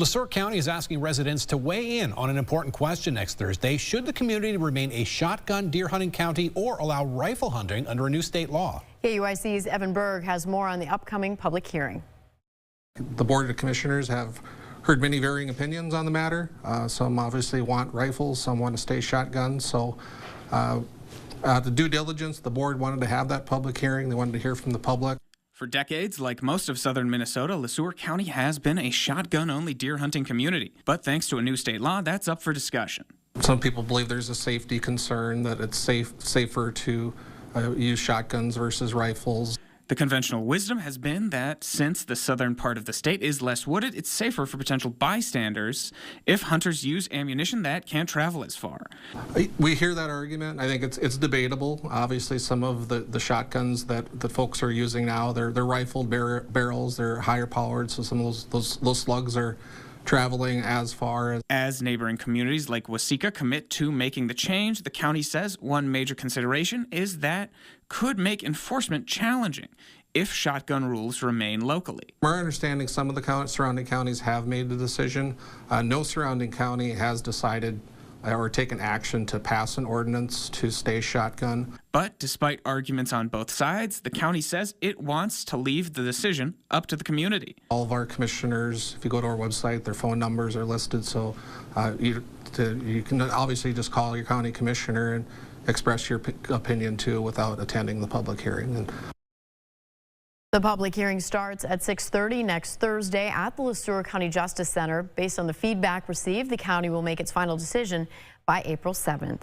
Sueur County is asking residents to weigh in on an important question next Thursday. Should the community remain a shotgun deer hunting county or allow rifle hunting under a new state law? KUIC's Evan Berg has more on the upcoming public hearing. The Board of Commissioners have heard many varying opinions on the matter. Some obviously want rifles, some want to stay shotguns. So the due diligence, the board wanted to have that public hearing. They wanted to hear from the public. For decades, like most of southern Minnesota, Sueur County has been a shotgun-only deer hunting community. But thanks to a new state law, that's up for discussion. Some people believe there's a safety concern, that it's safer to use shotguns versus rifles. The conventional wisdom has been that since the southern part of the state is less wooded, it's safer for potential bystanders if hunters use ammunition that can't travel as far. We hear that argument. I think it's debatable. Obviously, some of the shotguns that the folks are using now, they're rifled barrels, they're higher powered, so some of those slugs are traveling as far as neighboring communities like Waseca commit to making the change. The county says one major consideration is that could make enforcement challenging if shotgun rules remain locally. From our understanding, some of the surrounding counties have made the decision. No surrounding county has decided or taken action to pass an ordinance to stay shotgun. But despite arguments on both sides, the county says it wants to leave the decision up to the community. All of our commissioners, if you go to our website, their phone numbers are listed, so you can obviously just call your county commissioner and express your opinion too without attending the public hearing. The public hearing starts at 6:30 next Thursday at the Sueur County Justice Center. Based on the feedback received, the county will make its final decision by April 7th.